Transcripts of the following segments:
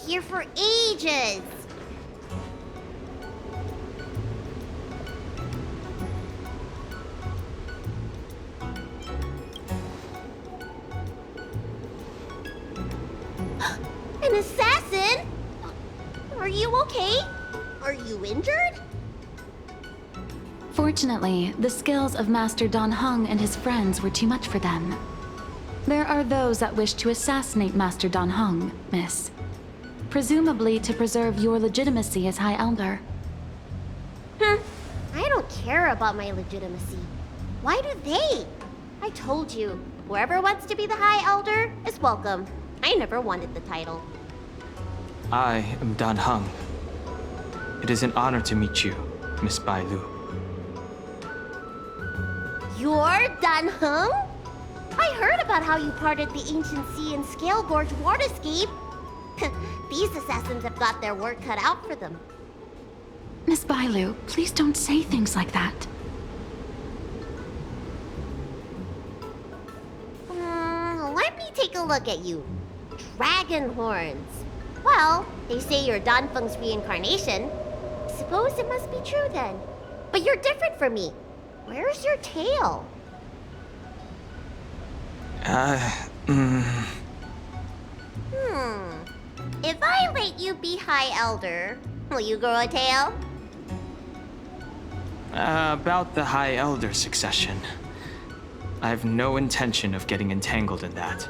here for ages. An assassin? Are you okay? Are you injured? Fortunately, the skills of Master Dan Heng and his friends were too much for them. There are those that wish to assassinate Master Dan Heng, Miss. Presumably to preserve your legitimacy as High Elder. I don't care about my legitimacy. Why do they? I told you, whoever wants to be the High Elder is welcome. I never wanted the title. I am Dan Heng. It is an honor to meet you, Miss Bai Lu. You're Dan Heng? I heard about how you parted the ancient sea and Scale Gorge waterscape. These assassins have got their work cut out for them. Miss Bailu, please don't say things like that. Let me take a look at you. Dragon horns. Well, they say you're Dan Feng's reincarnation. Suppose it must be true then. But you're different from me. Where's your tail? If I let you be High Elder, will you grow a tail? About the High Elder succession. I have no intention of getting entangled in that.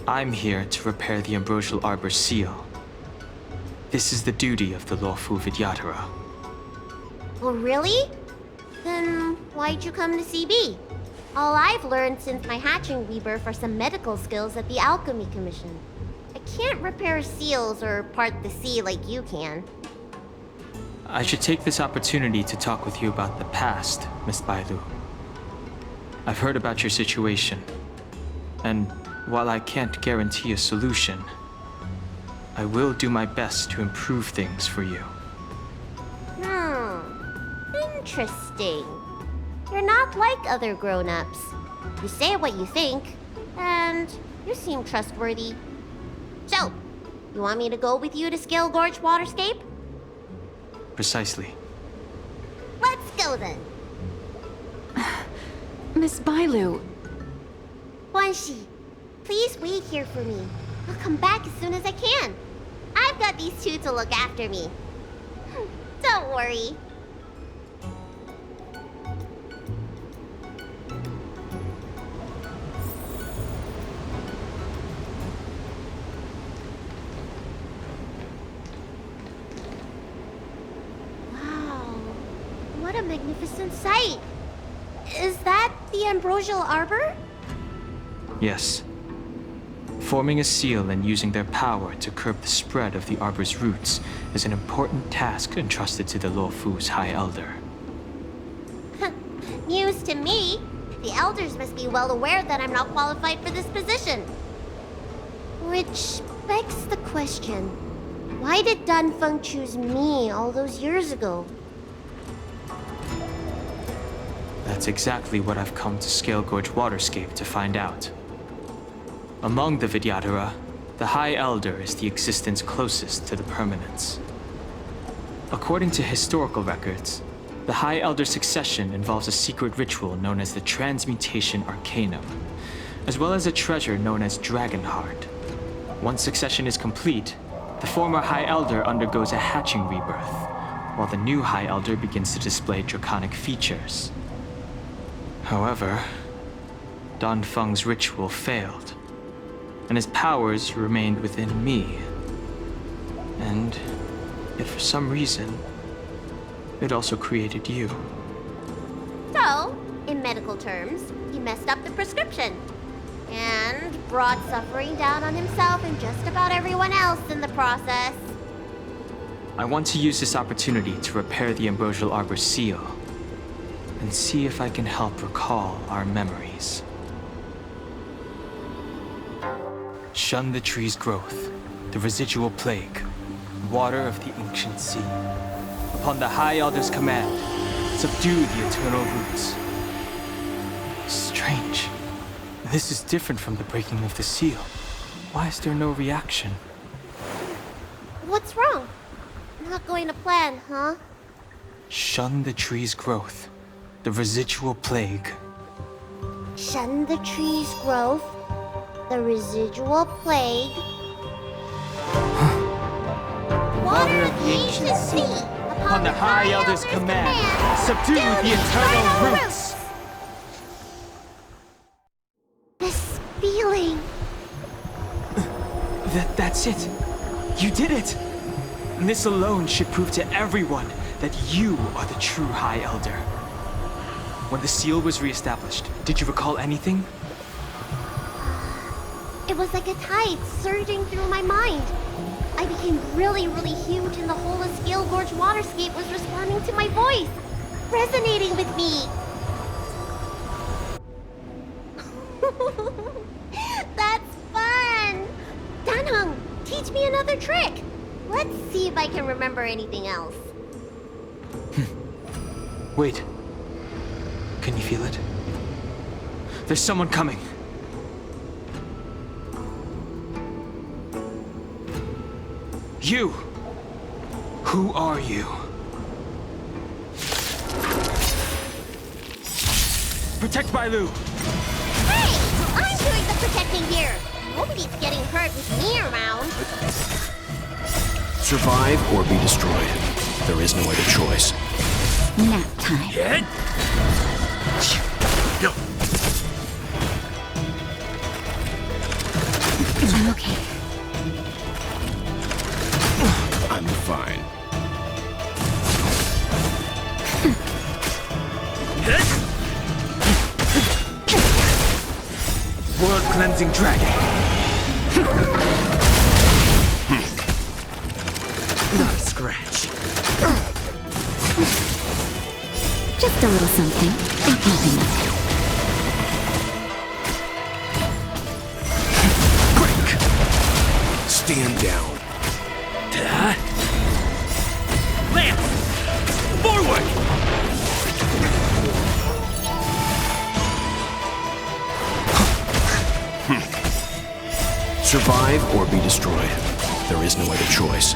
I'm here to repair the Ambrosial Arbor's seal. This is the duty of the Lawfu Vidyadhara. Oh, really? Then why'd you come to CB? All I've learned since my hatching rebirth are some medical skills at the Alchemy Commission. I can't repair seals or part the sea like you can. I should take this opportunity to talk with you about the past, Miss Bailu. I've heard about your situation, and while I can't guarantee a solution, I will do my best to improve things for you. Interesting. You're not like other grown-ups. You say what you think, and you seem trustworthy. So, you want me to go with you to Scale Gorge Waterscape? Precisely. Let's go then. Miss Bailu, Guanxi, please wait here for me. I'll come back as soon as I can. I've got these two to look after me. Don't worry. What a magnificent sight! Is that the Ambrosial Arbor? Yes. Forming a seal and using their power to curb the spread of the Arbor's roots is an important task entrusted to the Lawfu's High Elder. News to me. The Elders must be well aware that I'm not qualified for this position. Which begs the question, why did Dan Feng choose me all those years ago? That's exactly what I've come to Scale Gorge Waterscape to find out. Among the Vidyadhara, the High Elder is the existence closest to the permanence. According to historical records, the High Elder succession involves a secret ritual known as the Transmutation Arcanum, as well as a treasure known as Dragon Heart. Once succession is complete, the former High Elder undergoes a hatching rebirth, while the new High Elder begins to display draconic features. However, Dan Feng's ritual failed, and his powers remained within me. And yet for some reason, it also created you. So, in medical terms, he messed up the prescription. And brought suffering down on himself and just about everyone else in the process. I want to use this opportunity to repair the Ambrosial Arbor's seal, and see if I can help recall our memories. Shun the tree's growth, the residual plague, water of the ancient sea. Upon the High Elder's command, subdue the eternal roots. Strange. This is different from the breaking of the seal. Why is there no reaction? What's wrong? Not going to plan, huh? Shun the tree's growth. The residual plague. Shun the tree's growth. The residual plague. Water of the ancient sea. Upon the High Elder's command, subdue the eternal roots. This feeling. That's it. You did it. And this alone should prove to everyone that you are the true High Elder. When the seal was reestablished, did you recall anything? It was like a tide surging through my mind. I became really, really huge, and the whole of Scale Gorge waterscape was responding to my voice, resonating with me. That's fun! Danhung, teach me another trick. Let's see if I can remember anything else. Wait. Can you feel it? There's someone coming. You! Who are you? Protect Bailu! Hey! I'm doing the protecting here! Nobody's getting hurt with me around. Survive or be destroyed. There is no other choice. Nap time. Go. I'm okay. I'm fine. World cleansing dragon. Not a scratch. Just a little something. Ain't nothing else. Break. Stand down. Lance! Forward! Survive or be destroyed. There is no other choice.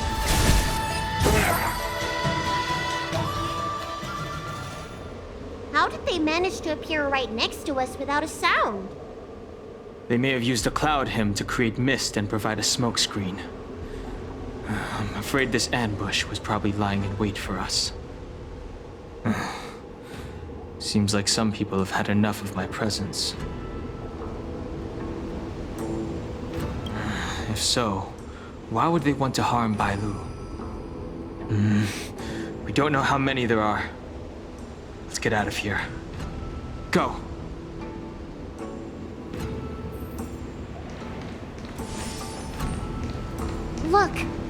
How did they manage to appear right next to us without a sound? They may have used a cloud hymn to create mist and provide a smokescreen. I'm afraid this ambush was probably lying in wait for us. Seems like some people have had enough of my presence. If so, why would they want to harm Bailu? We don't know how many there are. Let's get out of here. Go!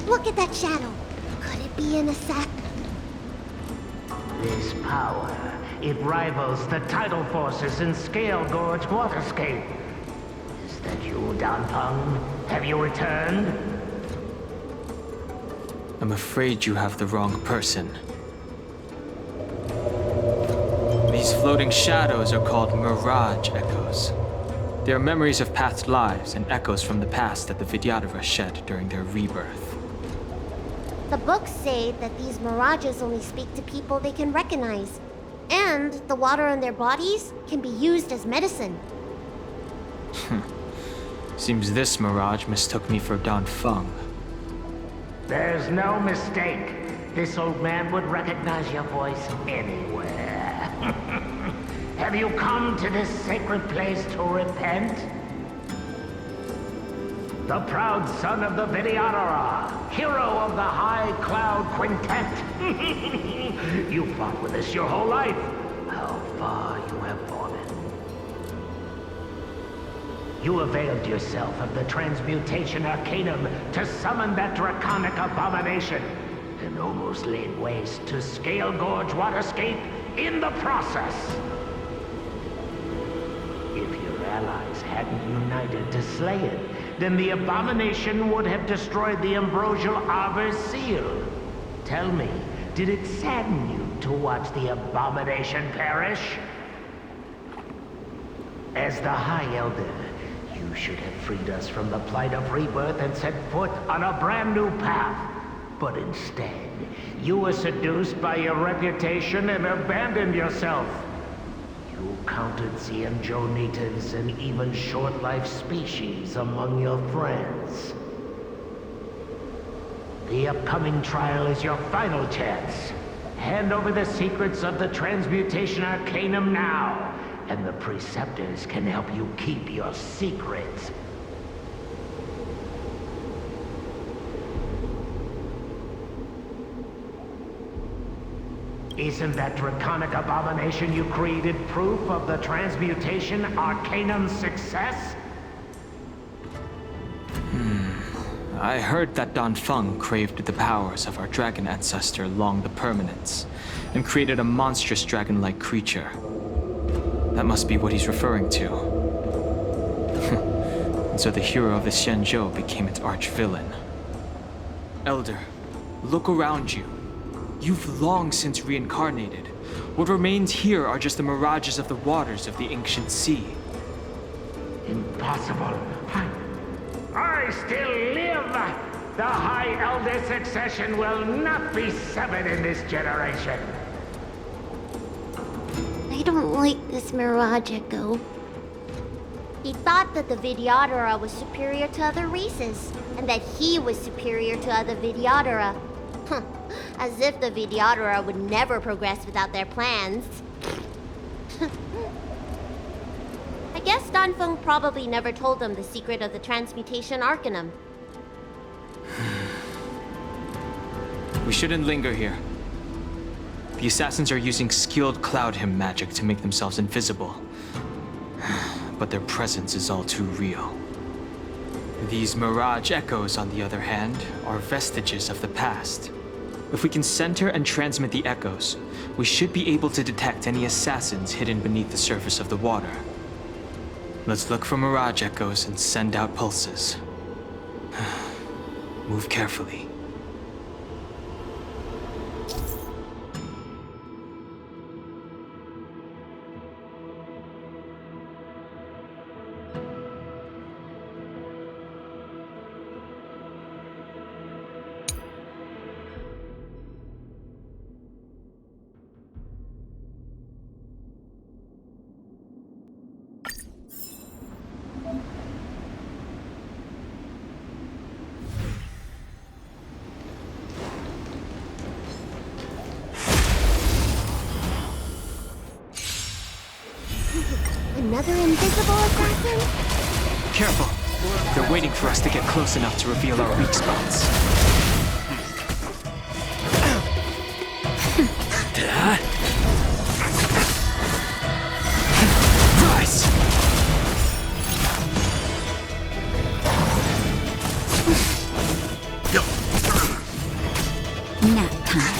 Look at that shadow. Could it be an assassin? This power, it rivals the tidal forces in Scale Gorge Waterscape. Is that you, Danpeng? Have you returned? I'm afraid you have the wrong person. These floating shadows are called Mirage Echoes. They are memories of past lives and echoes from the past that the Vidyadhara shed during their rebirth. The books say that these mirages only speak to people they can recognize. And the water on their bodies can be used as medicine. Seems this mirage mistook me for Danfeng. There's no mistake. This old man would recognize your voice anywhere. Have you come to this sacred place to repent? The proud son of the Vidyadhara, hero of the High Cloud Quintet. You fought with us your whole life. How far you have fallen. You availed yourself of the Transmutation Arcanum to summon that draconic abomination, and almost laid waste to Scale Gorge Waterscape in the process. If your allies hadn't united to slay it, then the abomination would have destroyed the Ambrosial Arbor's seal. Tell me, did it sadden you to watch the abomination perish? As the High Elder, you should have freed us from the plight of rebirth and set foot on a brand new path. But instead, you were seduced by your reputation and abandoned yourself. You counted Xianzhou natives and even short-life species among your friends. The upcoming trial is your final chance. Hand over the secrets of the Transmutation Arcanum now, and the Preceptors can help you keep your secrets. Isn't that draconic abomination you created proof of the Transmutation Arcanum's success? I heard that Don Feng craved the powers of our dragon ancestor Long the Permanence, and created a monstrous dragon-like creature. That must be what he's referring to. And so the hero of the Xianzhou became its arch-villain. Elder, look around you. You've long since reincarnated. What remains here are just the mirages of the waters of the ancient sea. Impossible. I still live! The High Elder succession will not be severed in this generation. I don't like this mirage echo. He thought that the Vidyadhara was superior to other races, and that he was superior to other Vidyadhara. As if the Vidyadhara would never progress without their plans. I guess Don Feng probably never told them the secret of the Transmutation Arcanum. We shouldn't linger here. The assassins are using skilled cloud hymn magic to make themselves invisible. But their presence is all too real. These mirage echoes, on the other hand, are vestiges of the past. If we can center and transmit the echoes, we should be able to detect any assassins hidden beneath the surface of the water. Let's look for mirage echoes and send out pulses. Move carefully. Another invisible assassin? Careful! They're waiting for us to get close enough to reveal our weak spots. Rise! Nap time.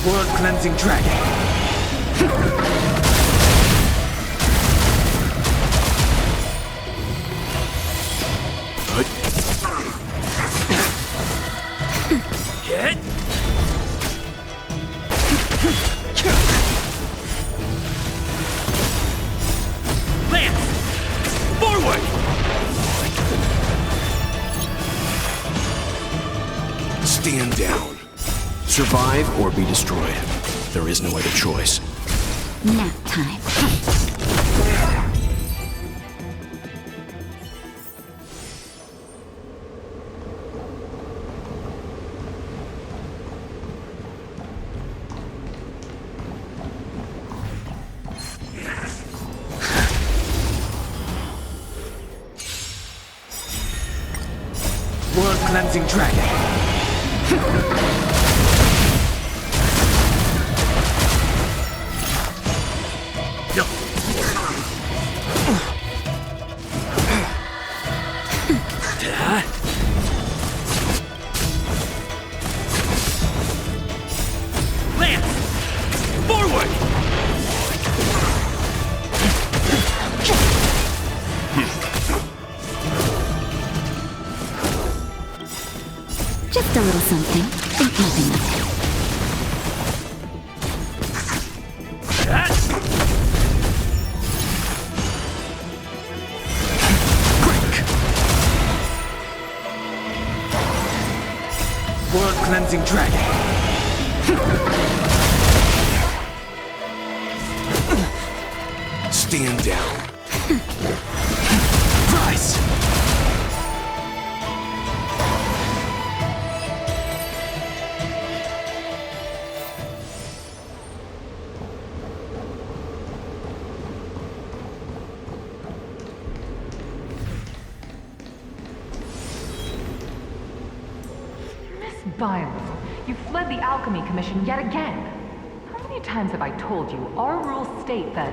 World-cleansing dragon. Get! Lance! Forward! Stand down. Survive or be destroyed. There is no other choice. Nap time. World-cleansing dragon. Just a little something. Think nothing of it. World Cleansing Dragon. Stand down. Rise! Violet, you fled the Alchemy Commission yet again. How many times have I told you our rules state that...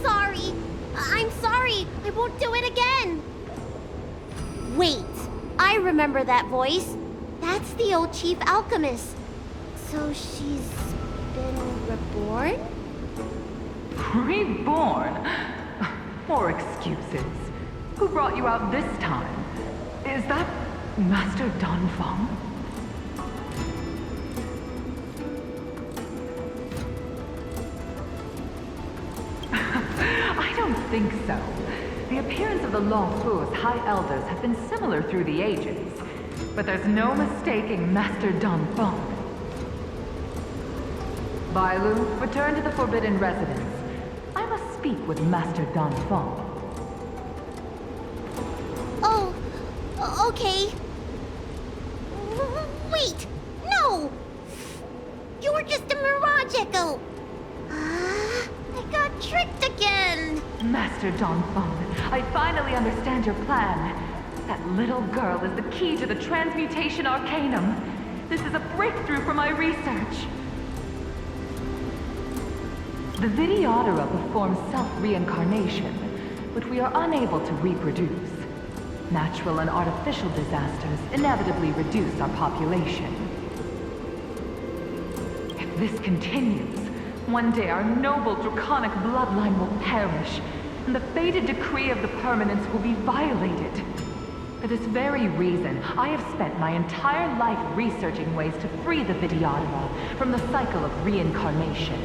Sorry. I'm sorry. I won't do it again. Wait. I remember that voice. That's the old chief alchemist. So she's been reborn? Reborn? More excuses. Who brought you out this time? Is that Master Danfeng? I don't think so. The appearance of the Longfu's High Elders have been similar through the ages, but there's no mistaking Master Danfeng. Bailu, return to the Forbidden Residence. I must speak with Master Danfeng. Oh, okay. Wait! No! You were just a mirage echo! I got tricked again! Master Danfeng, I finally understand your plan. That little girl is the key to the Transmutation Arcanum. This is a breakthrough for my research. The Vidyadhara performs self-reincarnation, but we are unable to reproduce. Natural and artificial disasters inevitably reduce our population. If this continues, one day our noble draconic bloodline will perish, and the fated decree of the permanence will be violated. For this very reason, I have spent my entire life researching ways to free the Vidyadhara from the cycle of reincarnation.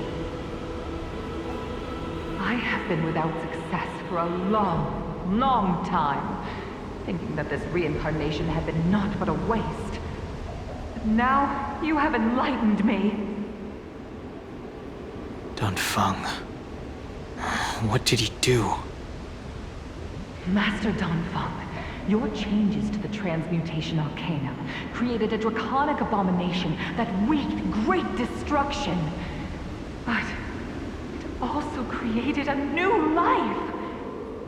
I have been without success for a long, long time, thinking that this reincarnation had been naught but a waste. But now, you have enlightened me. Danfeng. What did he do? Master Danfeng, your changes to the Transmutation Arcanum created a draconic abomination that wreaked great destruction. But it also created a new life.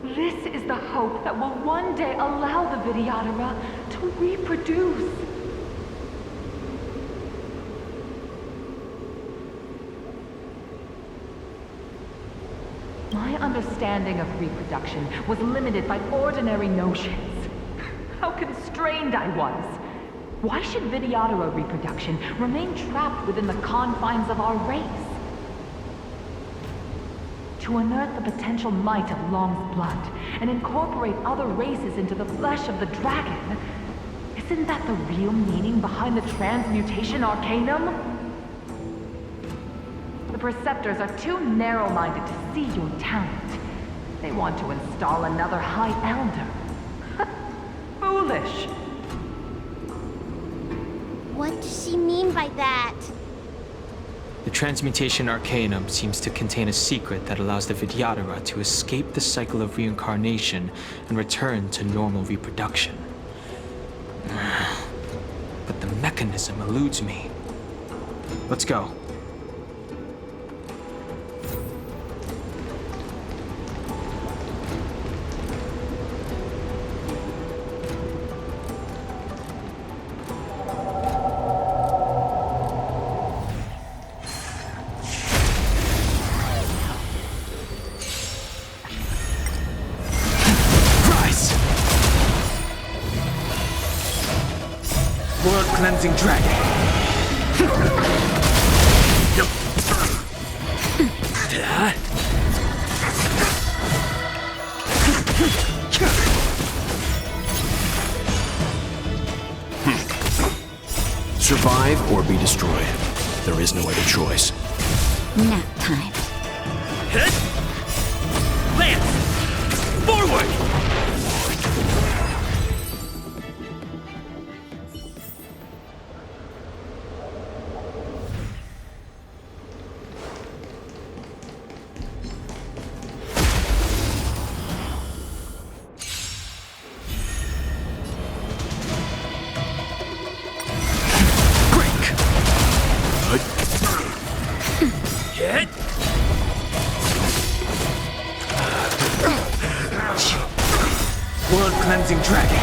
This is the hope that will one day allow the Vidyadhara to reproduce. My understanding of reproduction was limited by ordinary notions. How constrained I was. Why should Vidyadhara reproduction remain trapped within the confines of our race? To unearth the potential might of Long's blood and incorporate other races into the flesh of the dragon, isn't that the real meaning behind the Transmutation Arcanum? The Preceptors are too narrow-minded to see your talent. They want to install another High Elder. Foolish! What does she mean by that? The Transmutation Arcanum seems to contain a secret that allows the Vidyadhara to escape the cycle of reincarnation and return to normal reproduction. But the mechanism eludes me. Let's go. World Cleansing Dragon. Survive or be destroyed. There is no other choice. Nap time. Hit! Lance! Forward! Hit! World cleansing dragon.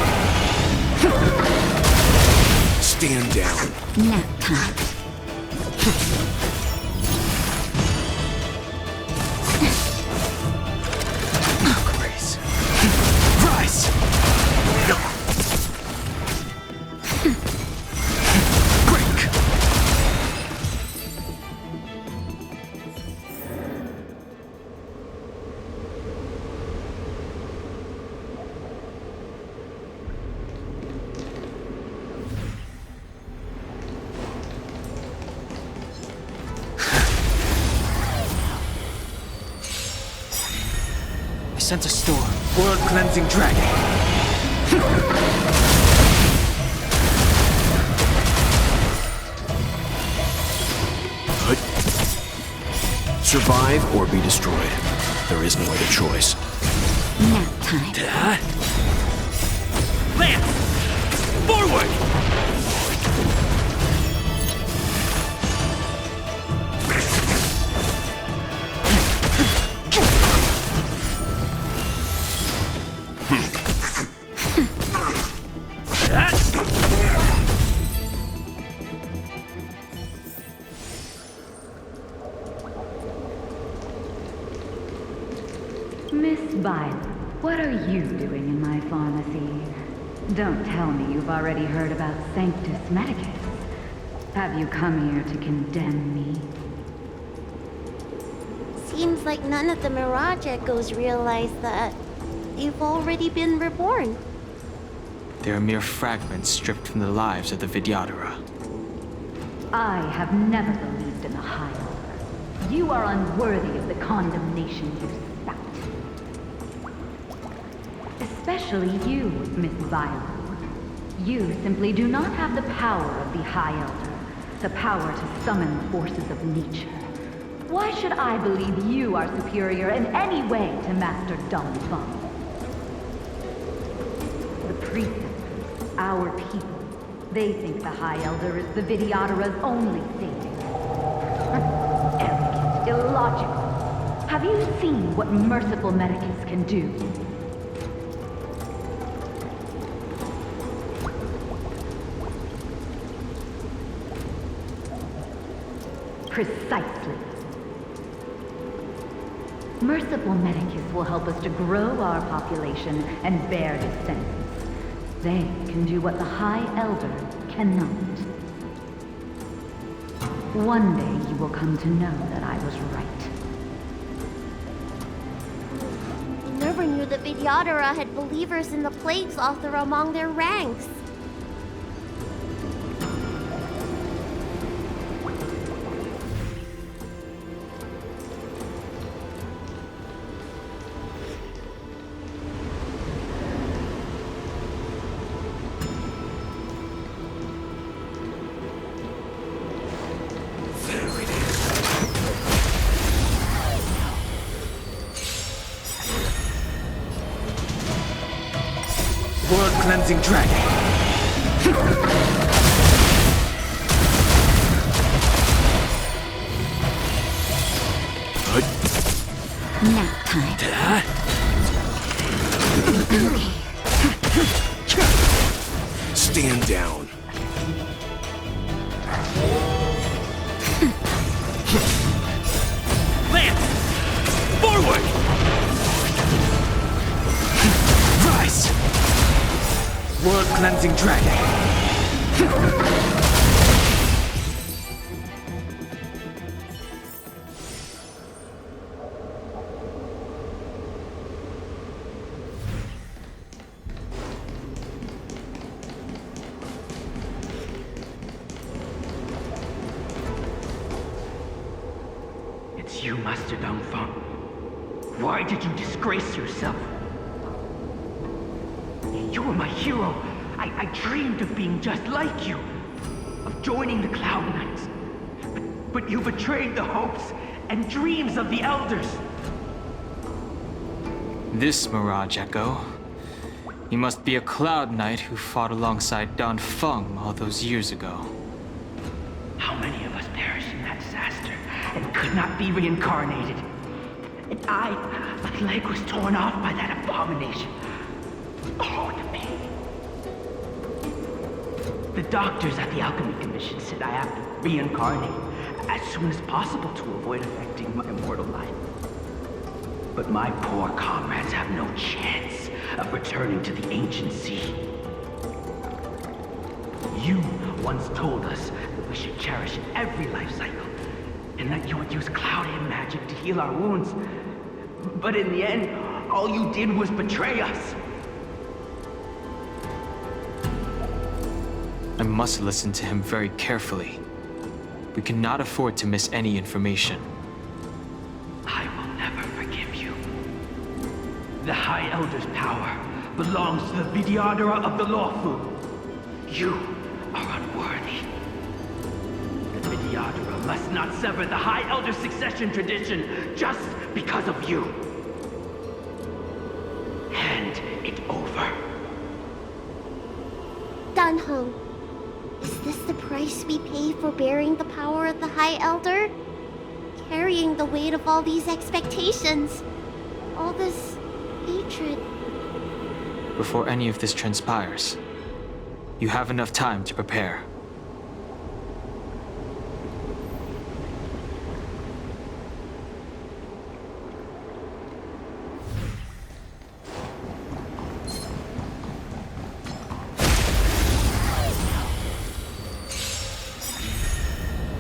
Stand down. Nap time. Grace. Rise! Break! I sense a storm. World cleansing dragon. Survive or be destroyed. There is no other choice. Nap time. Lance! Forward! Miss Violet, what are you doing in my pharmacy? Don't tell me you've already heard about Sanctus Medicus. Have you come here to condemn me? Seems like none of the Mirage Echoes realize that you've already been reborn. They are mere fragments stripped from the lives of the Vidyadhara. I have never believed in the High Order. You are unworthy of the condemnation you spout. Especially you, Miss Violet. You simply do not have the power of the High Elder, the power to summon the forces of nature. Why should I believe you are superior in any way to Master Dong Feng? The preceptors, our people, they think the High Elder is the Vidyadhara's only savior. Arrogant, illogical. Have you seen what merciful Medicus can do? Precisely. Merciful Medicus will help us to grow our population and bear descendants. They can do what the High Elder cannot. One day you will come to know that I was right. I never knew the Vidyadhara had believers in the Plagues Author among their ranks. World cleansing dragon. Nap time. Stand down. Lance! Forward! Rise! World cleansing dragon. you, Master Dongfeng? Why did you disgrace yourself? You were my hero. I dreamed of being just like you, of joining the Cloud Knights. But you betrayed the hopes and dreams of the Elders. This Mirage Echo. He must be a Cloud Knight who fought alongside Dongfeng all those years ago. How many of us perished in that disaster and could not be reincarnated? And my leg was torn off by that abomination. Oh, the pain. The doctors at the Alchemy Commission said I have to reincarnate as soon as possible to avoid affecting my immortal life. But my poor comrades have no chance of returning to the ancient sea. You once told us that we should cherish every life cycle, and that you would use cloud-hidden magic to heal our wounds. But in the end, all you did was betray us. I must listen to him very carefully. We cannot afford to miss any information. I will never forgive you. The High Elder's power belongs to the Vidyadhara of the Lawful. You are unworthy. The Vidyadhara must not sever the High Elder's succession tradition just because of you. Hand it over. Danheng, is this the price we pay for bearing the power of the High Elder? Carrying the weight of all these expectations. All this hatred. Before any of this transpires, you have enough time to prepare.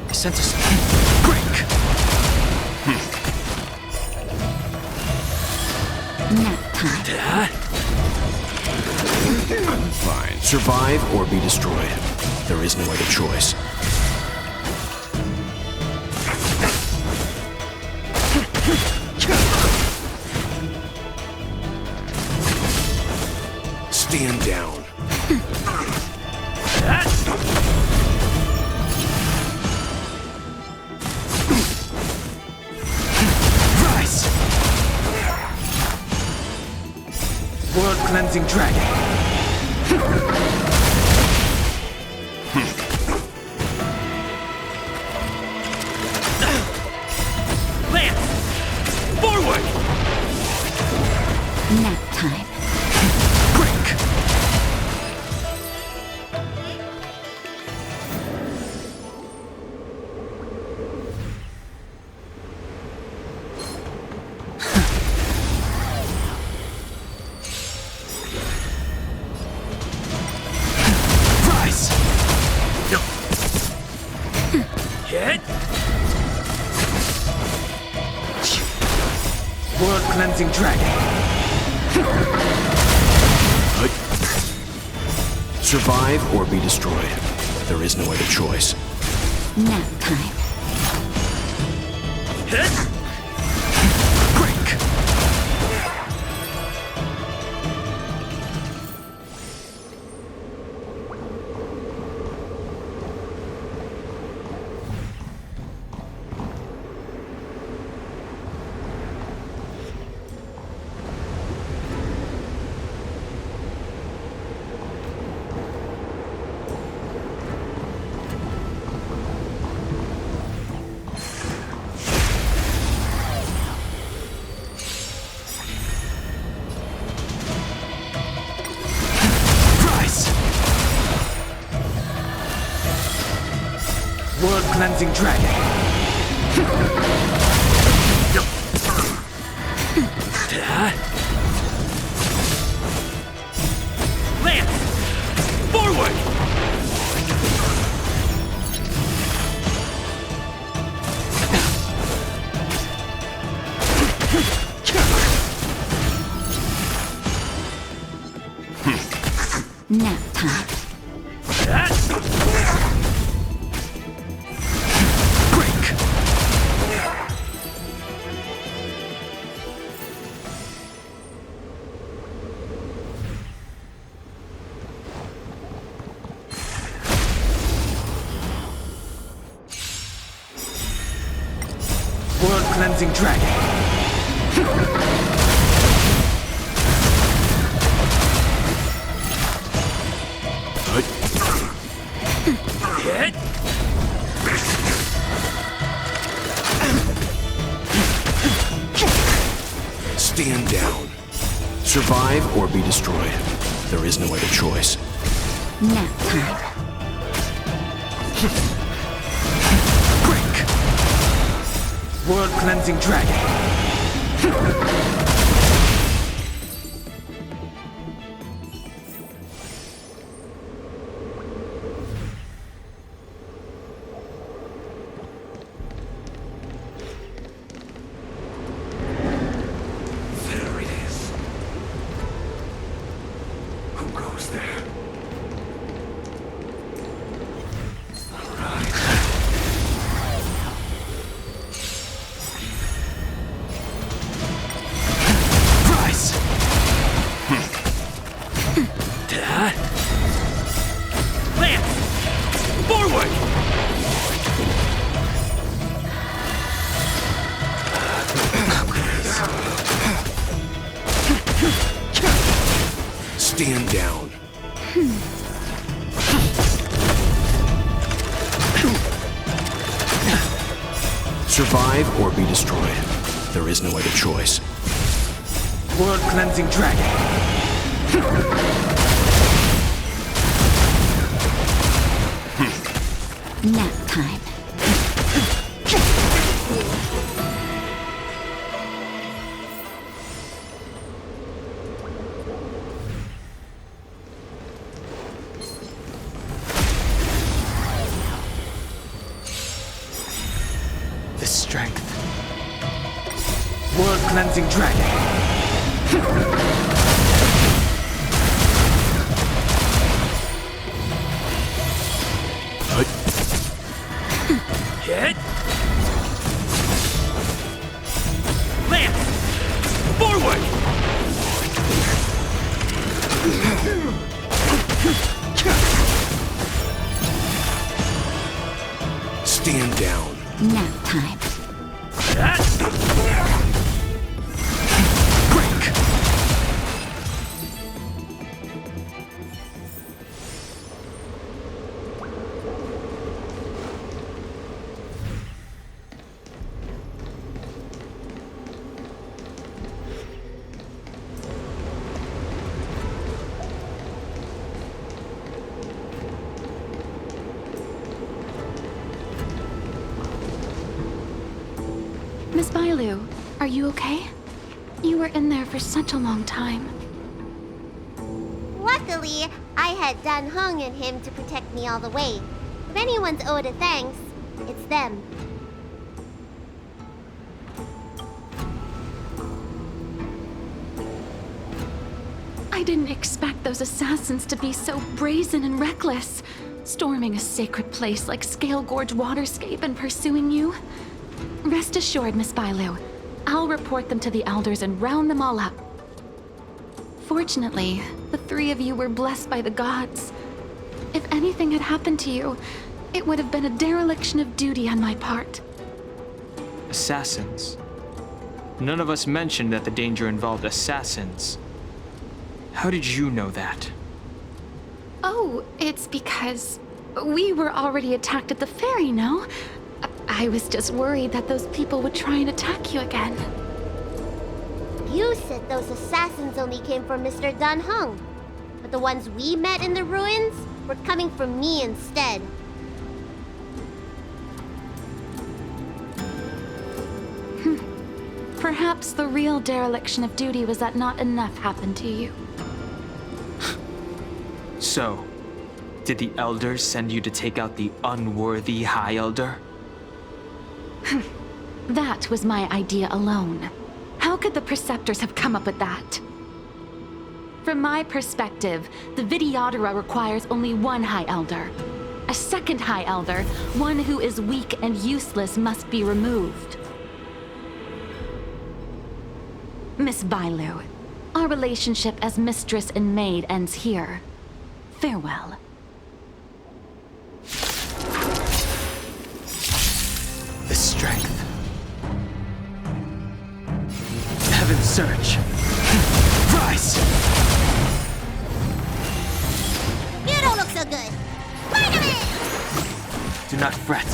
I sense a break. Nap time. Fine. Survive or be destroyed. There is no other choice. Stand down. Rise! World Cleansing Dragon. Lance! Forward! Nap time. Break! Rise! Hit! World Cleansing Dragon. Survive or be destroyed. There is no other choice. Nap time. Hit! Break! Rise! World Cleansing Dragon. Lance! Forward! Nap time. Break! cleansing dragon. Hit. Stand down. Survive or be destroyed. There is no other choice. Nap time. Break. World cleansing dragon. There it is. Who goes there? Rise. Lance. Forward. Stand down. Survive or be destroyed. There is no other choice. World cleansing dragon. Nap time. The strength. World cleansing dragon. Hit. Lance. Forward. Stand down. Nap time. Break. Miss Bailu, are you okay? You were in there for such a long time. Luckily, I had Dan Hung and him to protect me all the way. If anyone's owed a thanks, it's them. I didn't expect those assassins to be so brazen and reckless, storming a sacred place like Scale Gorge Waterscape and pursuing you. Rest assured, Miss Bailu, I'll report them to the elders and round them all up. Fortunately, the three of you were blessed by the gods. If anything had happened to you, it would have been a dereliction of duty on my part. Assassins. None of us mentioned that the danger involved assassins. How did you know that? Oh, it's because we were already attacked at the ferry, no? I was just worried that those people would try and attack you again. You said those assassins only came from Mr. Dan Hung, but the ones we met in the ruins were coming from me instead. Perhaps the real dereliction of duty was that not enough happened to you. So, did the elders send you to take out the unworthy High Elder? That was my idea alone. How could the Preceptors have come up with that? From my perspective, the Vidyadhara requires only one High Elder. A second High Elder, one who is weak and useless, must be removed. Miss Bailu, our relationship as mistress and maid ends here. Farewell. The strength. search. Rise! You don't look so good. Wait a minute! Do not fret.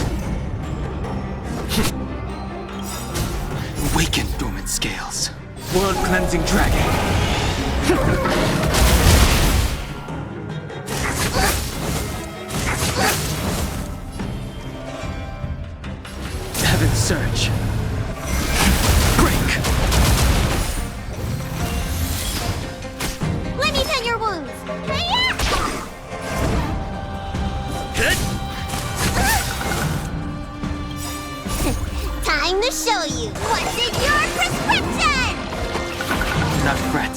Awaken, dormant scales. World-cleansing dragon. Heaven's surge. Break! Let me tend your wounds. Hi-ya! Time to show you what's in your prescription! Do not fret.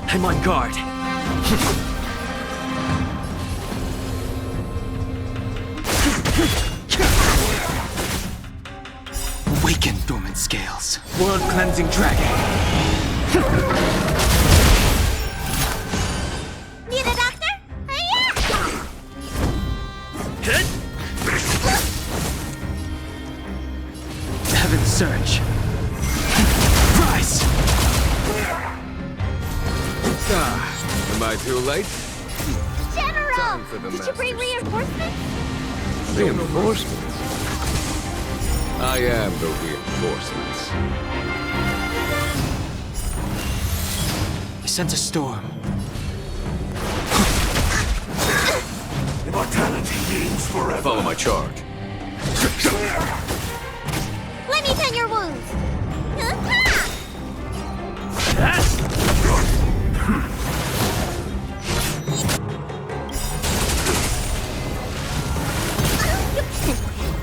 I'm on guard. Awaken, dormant scales. World-cleansing dragon. Need a doctor? Hi-ya! Heaven's surge. Rise! Am I too late? General! Time for the Did you bring masters. reinforcements? Reinforcements? I am the reinforcements. I sense a storm. Immortality means forever. Follow my charge. Let me tend your wounds.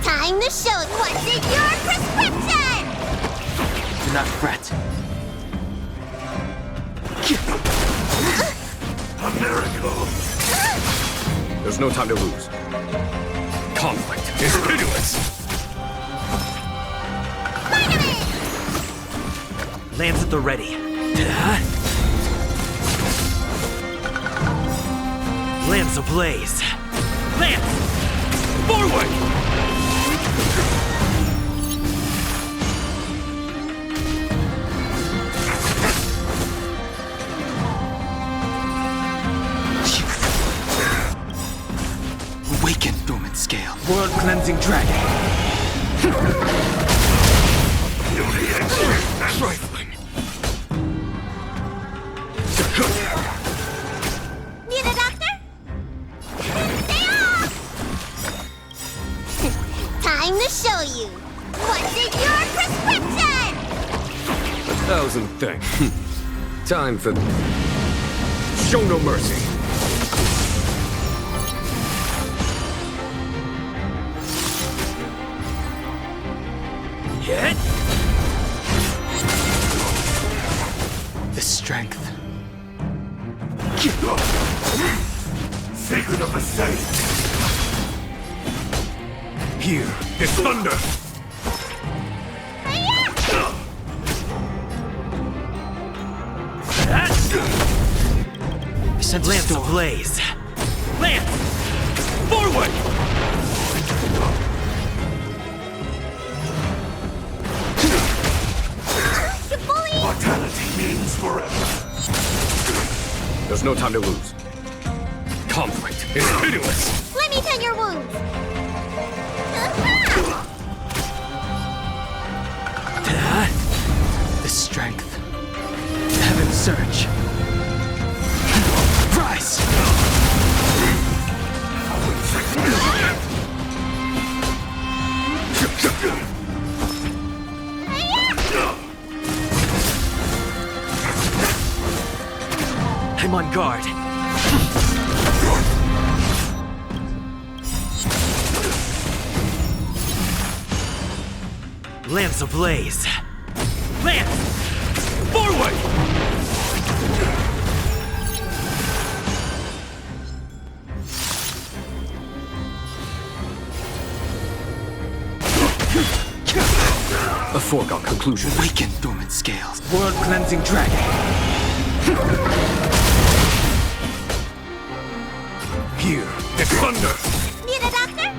Time to show what's in your prescription! Do not fret. A miracle. There's no time to lose. Conflict is pitiless. Lance at the ready. Lance ablaze. Lance! Forward! Awaken, dormant scale. World-cleansing dragon. Trifling. Need a doctor? Stay off! Time to show you what's in your prescription! 1,000 thanks. Time for... Show no mercy. Hit! The strength. Sacred of the saints. Here is thunder. I sense a Lance storm. ablaze. Lance! Forward! You bully! Mortality means forever. There's no time to lose. Conflict is pitiless. Let me tend your wounds. The strength. Heaven's surge. Rise! I'm on guard. Lance ablaze. Lance! Forward! A foregone conclusion. Awaken, dormant scales. World-cleansing dragon. It's thunder! Need a doctor?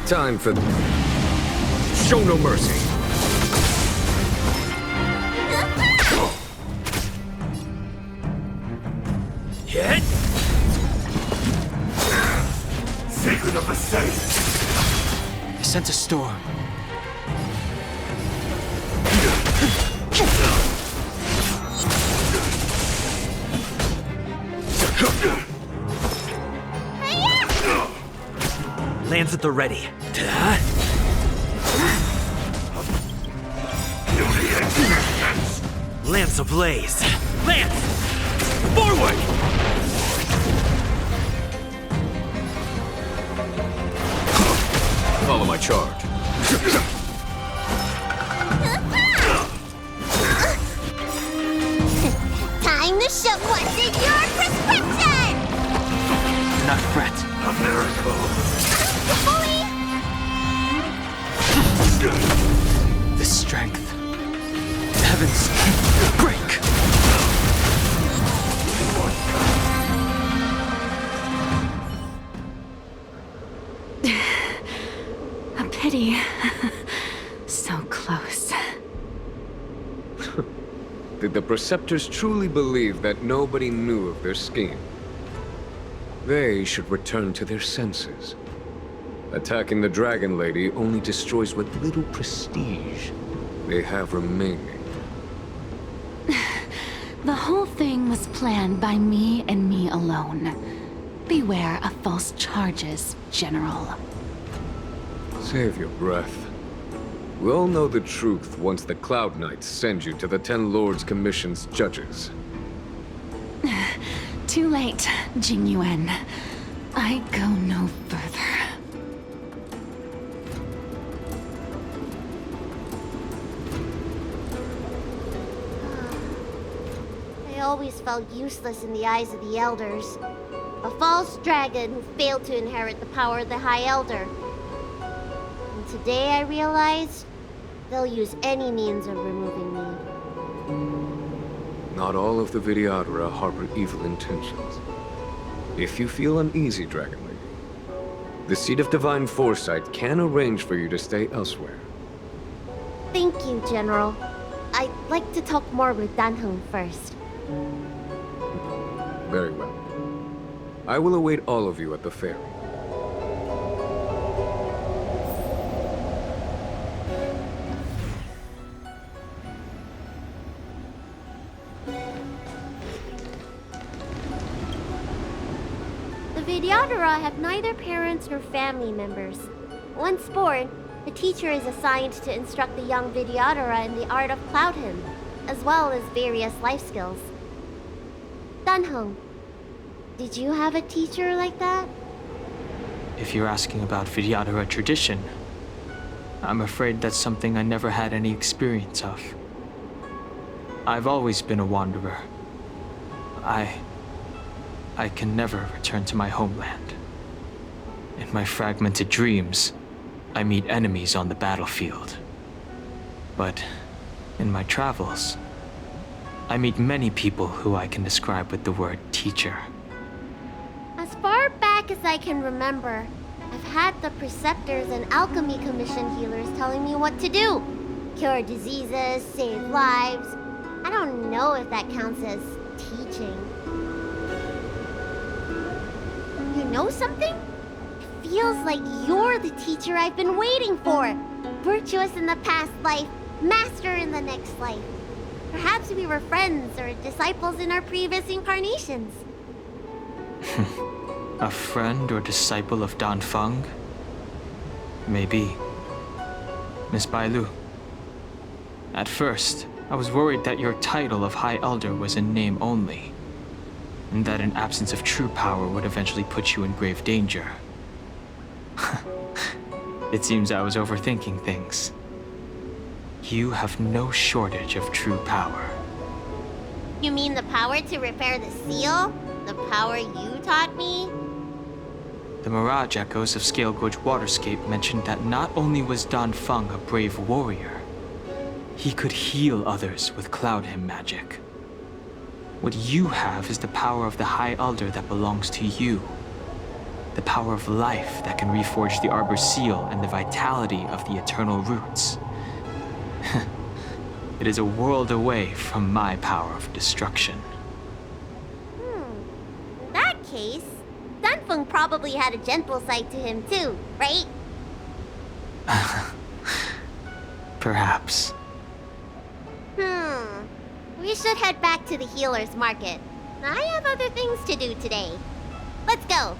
Time for... Show no mercy! Hit! Sacred of the saint! I sent a storm. Lands at the ready. Lance ablaze. Lance! Forward! Follow my charge. Time to show what's in your prescription! Do not fret. A miracle! Bully! The strength. Heavens, break! A pity. So close. Did the Preceptors truly believe that nobody knew of their scheme? They should return to their senses. Attacking the Dragon Lady only destroys what little prestige they have remaining. The whole thing was planned by me and me alone. Beware of false charges, General. Save your breath. We'll know the truth once the Cloud Knights send you to the Ten Lords Commission's judges. Too late, Jing Yuan. I go no further. I always felt useless in the eyes of the Elders. A false dragon who failed to inherit the power of the High Elder. And today I realized they'll use any means of removing me. Not all of the Vidyadhara harbor evil intentions. If you feel uneasy, Dragon Lady, the Seat of Divine Foresight can arrange for you to stay elsewhere. Thank you, General. I'd like to talk more with Danheng first. Very well. I will await all of you at the ferry. The Vidyadhara have neither parents nor family members. Once born, the teacher is assigned to instruct the young Vidyadhara in the art of Cloud Hymn, as well as various life skills. Danheng, did you have a teacher like that? If you're asking about Vidyadhara tradition, I'm afraid that's something I never had any experience of. I've always been a wanderer. I can never return to my homeland. In my fragmented dreams, I meet enemies on the battlefield. But in my travels, I meet many people who I can describe with the word teacher. As far back as I can remember, I've had the Preceptors and Alchemy Commission healers telling me what to do. Cure diseases, save lives. I don't know if that counts as teaching. You know something? It feels like you're the teacher I've been waiting for. Virtuous in the past life, master in the next life. Perhaps we were friends or disciples in our previous incarnations. A friend or disciple of Dan Feng? Maybe. Miss Bailu. At first, I was worried that your title of High Elder was in name only, and that an absence of true power would eventually put you in grave danger. It seems I was overthinking things. You have no shortage of true power. You mean the power to repair the seal? The power you taught me? The Mirage Echoes of Scale Gorge Waterscape mentioned that not only was Dan Feng a brave warrior, he could heal others with Cloud Hymn magic. What you have is the power of the High Elder that belongs to you. The power of life that can reforge the Arbor Seal and the vitality of the eternal roots. It is a world away from my power of destruction. In that case, Sanfeng probably had a gentle side to him too, right? Perhaps. We should head back to the healer's market. I have other things to do today. Let's go.